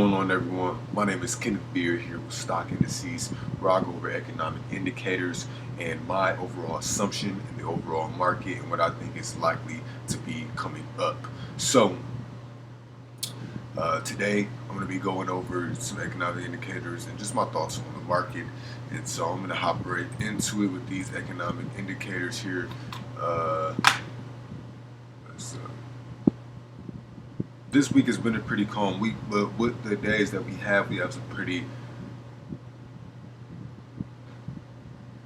What's going on, everyone? My name is Kenneth Beard here with Stock Indices, where I go over economic indicators and my overall assumption in the overall market and what I think is likely to be coming up. So today I'm going to be going over some economic indicators and just my thoughts on the market. And so I'm going to hop right into it with these economic indicators here. This week has been a pretty calm week, but with the days that we have some pretty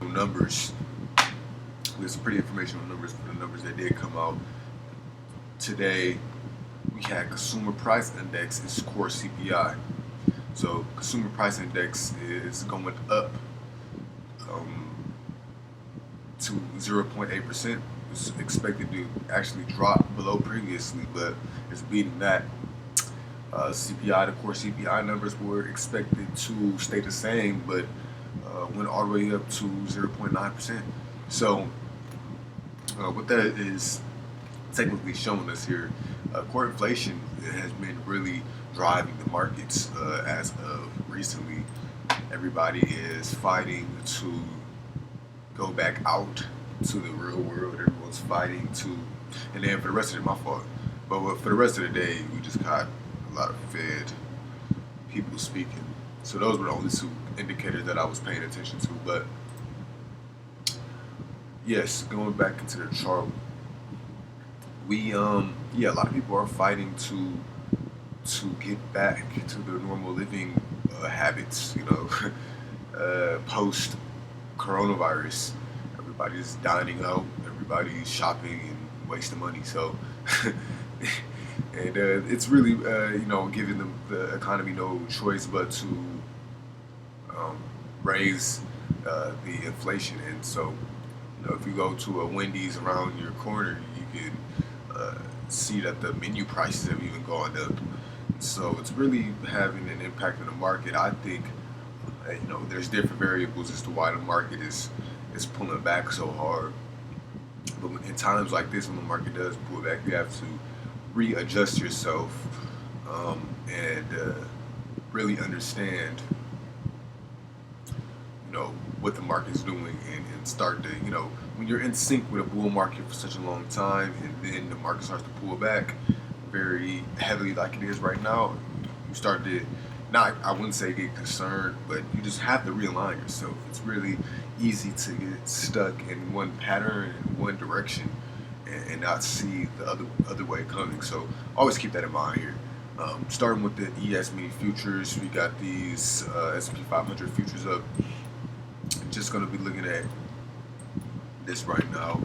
numbers. We have some pretty informational numbers for the numbers that did come out today. We had consumer price index is core CPI. So consumer price index is going up to 0.8%. It's expected to actually drop below previously, but it's beating that. CPI, the core CPI numbers were expected to stay the same, but went all the way up to 0.9%. So what that is technically showing us here, core inflation has been really driving the markets as of recently. Everybody is fighting to go back out to the real world. Everyone's fighting to, and then for the rest of it, my fault. But for the rest of the day, we just got a lot of Fed people speaking. So those were the only two indicators that I was paying attention to. But yes, going back into the chart, we a lot of people are fighting to get back to their normal living habits. Post coronavirus, everybody's dining out, everybody's shopping and wasting money. So. And it's really, giving the economy no choice but to raise the inflation. And so, if you go to a Wendy's around your corner, you can see that the menu prices have even gone up. So it's really having an impact on the market. I think, there's different variables as to why the market is pulling back so hard. But in times like this, when the market does pull back, you have to readjust yourself and really understand, what the market's doing and start to, when you're in sync with a bull market for such a long time and then the market starts to pull back very heavily like it is right now, you start to, I wouldn't say get concerned, but you just have to realign yourself. It's really easy to get stuck in one pattern, in one direction, and not see the other way coming. So always keep that in mind here. Starting with the ES mini futures, we got these S&P 500 futures up. Just going to be looking at this right now.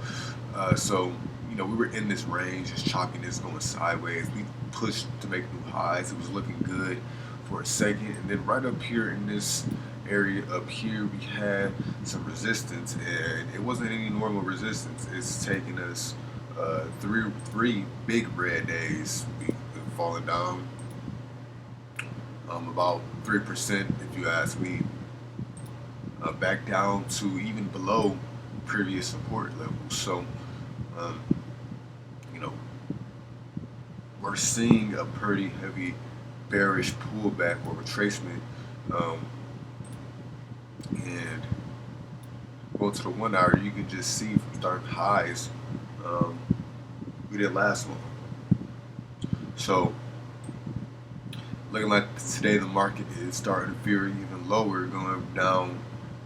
So we were in this range, just choppiness going sideways. We pushed to make new highs. It was looking good for a second, and then right up here in this area up here, we had some resistance, and it wasn't any normal resistance. It's taking us three big red days. We've fallen down about 3%, if you ask me, back down to even below previous support levels. So, we're seeing a pretty heavy bearish pullback or retracement, and go to the 1 hour, you can just see from starting highs, we didn't last long. So looking like today the market is starting to veer even lower, going down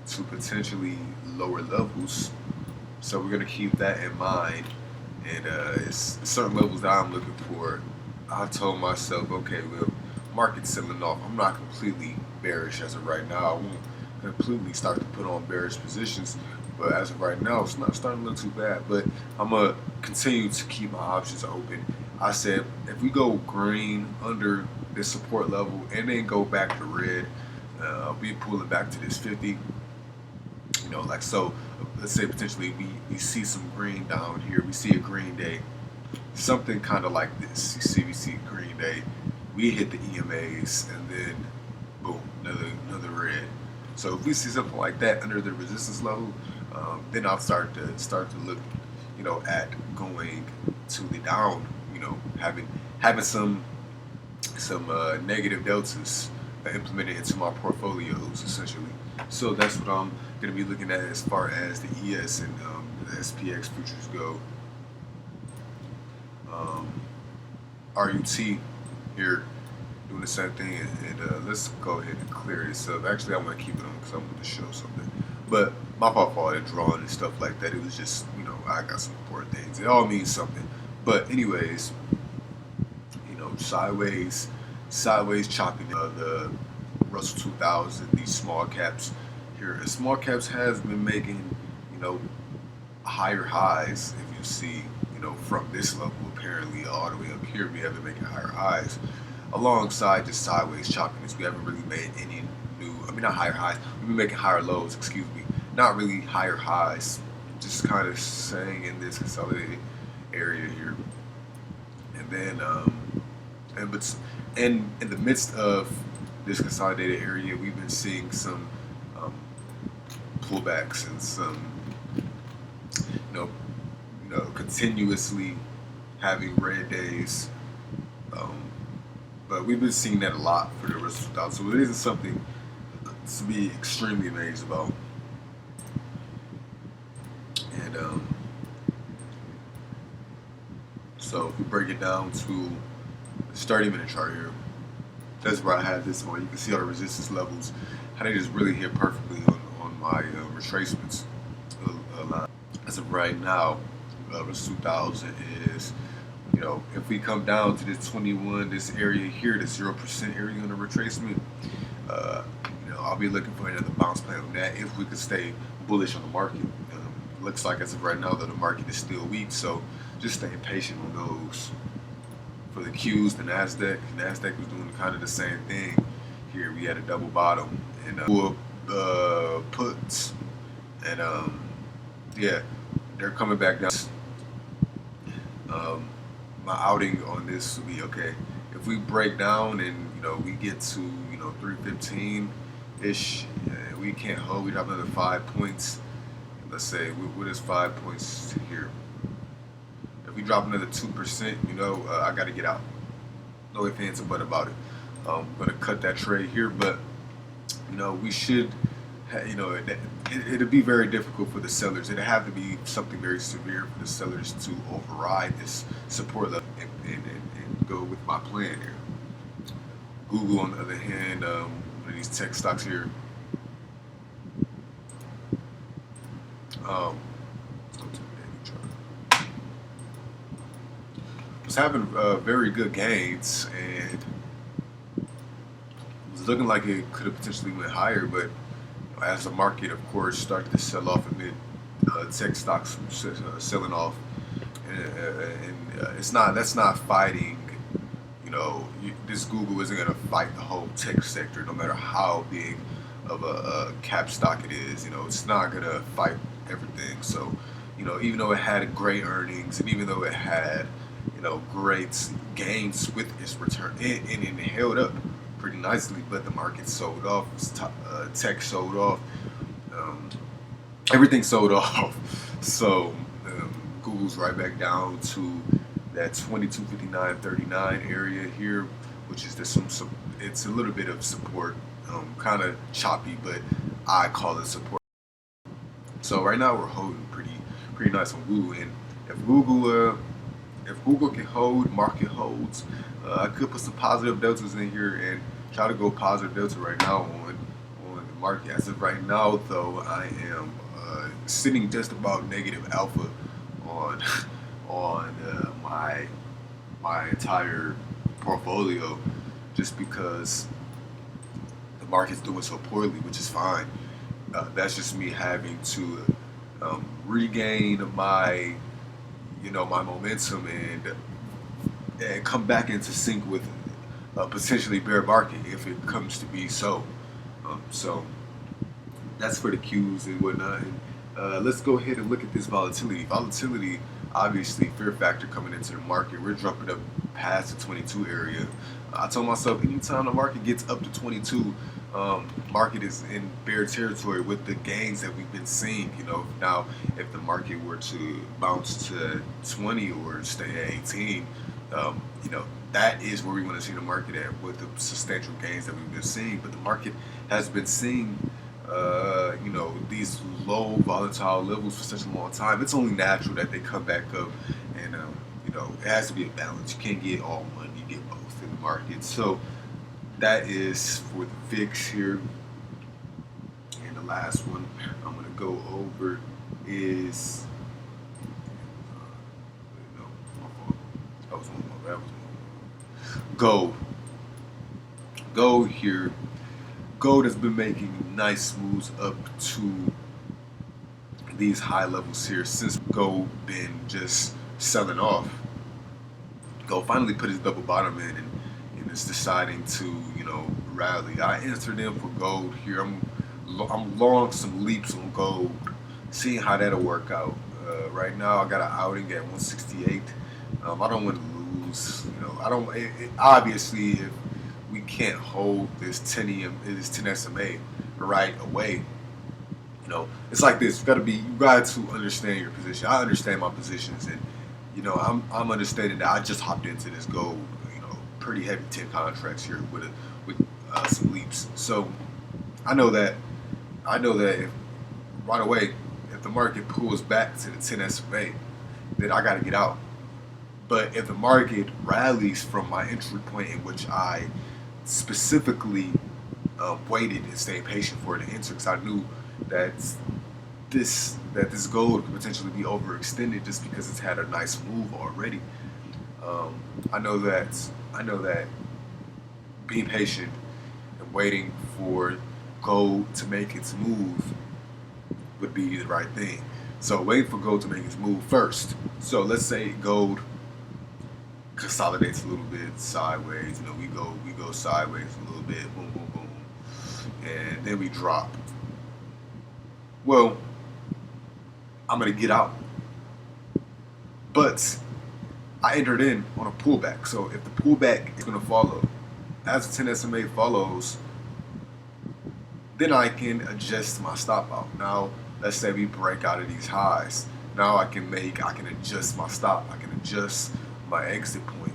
to potentially lower levels. So we're going to keep that in mind. And it's certain levels that I'm looking for. I told myself, okay, well, market's selling off. I'm not completely bearish as of right now. I won't completely start to put on bearish positions, but as of right now, it's not starting to look too bad. But I'm gonna continue to keep my options open. I said if we go green under this support level and then go back to red, I'll be pulling back to this 50. Like so. Let's say potentially we see some green down here. We see a green day, something kind of like this. You see, we see a green day. We hit the EMAs and then boom, another red. So if we see something like that under the resistance level, then I'll start to look, at going to the down. Having some some negative deltas implemented into my portfolios, essentially. So that's what I'm going to be looking at as far as the ES and the SPX futures go. RUT here doing the same thing, and let's go ahead and clear this up. Actually, I'm going to keep it on because I want to show something. But my fault for all that drawing and stuff like that. It was just, I got some important things. It all means something. But anyways, sideways chopping the Russell 2000, these small caps here. And small caps has been making, higher highs. If you see, from this level, apparently all the way up here, we have been making higher highs. Alongside just sideways chopping this, we haven't really made any new, not higher highs. We've been making higher lows, excuse me. Not really higher highs. Just kind of staying in this consolidated area here. And then, in the midst of this consolidated area, we've been seeing some pullbacks and some, continuously having red days. But we've been seeing that a lot for the rest of the 2000. So it isn't something to be extremely amazed about. And so if we break it down to the 30-minute chart here, that's where I had this on. You can see all the resistance levels, how they just really hit perfectly on my retracements line. As of right now, Russell 2000 is, if we come down to this 21, this area here, the 0% area on the retracement, I'll be looking for another bounce plan on that if we could stay bullish on the market. Looks like as of right now that the market is still weak, so just staying patient on those. For the Qs, the Nasdaq was doing kind of the same thing. Here we had a double bottom and puts, and yeah, they're coming back down. My outing on this will be okay if we break down and we get to 315 ish. We can't hold. We drop another 5 points. Let's say what is 5 points here? If we drop another 2%, I got to get out. No ifs, ands, or buts about it. I'm gonna cut that trade here, but we should. It'll be very difficult for the sellers. It'll have to be something very severe for the sellers to override this support level and go with my plan here. Google, on the other hand, one of these tech stocks here. Was having very good gains, and it was looking like it could have potentially went higher, but as the market, of course, started to sell off amid tech stocks selling off, and that's not fighting. This Google isn't going to fight the whole tech sector, no matter how big of a cap stock it is. It's not going to fight everything. So, even though it had great earnings, and even though it had great gains with its return, and it held up pretty nicely, but the market sold off. Tech sold off. Everything sold off. So Google's right back down to that 2259.39 area here, which is it's a little bit of support, kind of choppy, but I call it support. So right now we're holding pretty nice on Google, and if Google can hold, market holds. I could put some positive deltas in here and try to go positive delta right now on the market. As of right now, though, I am sitting just about negative alpha on my entire portfolio, just because the market's doing so poorly, which is fine. That's just me having to regain my my momentum and come back into sync with a potentially bear market if it comes to be so. So that's for the Qs and whatnot. And let's go ahead and look at this volatility. Volatility, obviously, fear factor coming into the market. We're jumping up past the 22 area. I told myself anytime the market gets up to 22, market is in bear territory with the gains that we've been seeing. Now if the market were to bounce to 20 or stay at 18, that is where we want to see the market at with the substantial gains that we've been seeing. But the market has been seeing, these low volatile levels for such a long time. It's only natural that they come back up, and it has to be a balance. You can't get all one; you get both in the market. So that is for the VIX here. And the last one I'm going to go over is gold. Gold here. Gold has been making nice moves up to these high levels here since gold been just selling off. Gold finally put his double bottom in and is deciding to rally. I entered in for gold here. I'm long some leaps on gold, seeing how that'll work out. Right now I got an outing at 168. I don't want to lose. I don't. Obviously, if we can't hold this 10 SMA right away, it's like this. You got to understand your position. I understand my positions, and I'm understanding that I just hopped into this gold, pretty heavy 10 contracts here with some leaps. So I know that if right away, if the market pulls back to the 10 SMA, then I got to get out. But if the market rallies from my entry point, in which I specifically waited and stayed patient for it to enter, because I knew that this gold could potentially be overextended just because it's had a nice move already. I know that being patient and waiting for gold to make its move would be the right thing. So wait for gold to make its move first. So let's say gold consolidates a little bit sideways. We go sideways a little bit, boom, boom, boom, and then we drop. Well, I'm gonna get out, but I entered in on a pullback. So if the pullback is gonna follow, as the 10 SMA follows, then I can adjust my stop out. Now, let's say we break out of these highs. Now I can adjust my stop. I can adjust my exit point.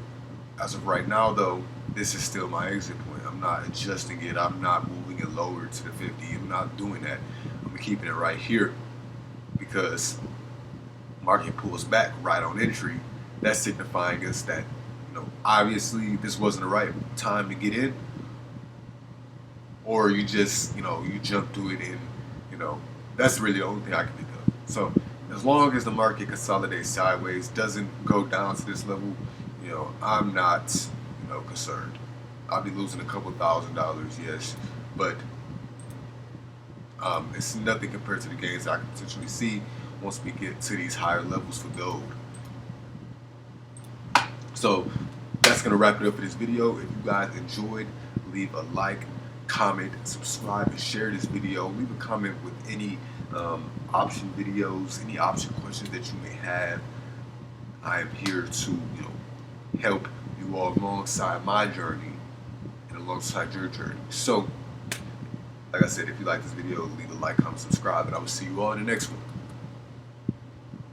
As of right now, though, this is still my exit point. I'm not adjusting it. I'm not moving it lower to the 50. I'm not doing that. I'm keeping it right here, because market pulls back right on entry. That's signifying us that obviously this wasn't the right time to get in, or you just you jump to it, and that's really the only thing I can think of. So as long as the market consolidates sideways, doesn't go down to this level, I'm not concerned. I'll be losing a couple $1,000s, yes, but it's nothing compared to the gains I can potentially see once we get to these higher levels for gold. So that's going to wrap it up for this video. If you guys enjoyed, leave a like, comment, subscribe, and share this video. Leave a comment with any option videos, any option questions that you may have. I am here to help you all alongside my journey and alongside your journey. So like I said, if you like this video, leave a like, comment, subscribe, and I will see you all in the next one.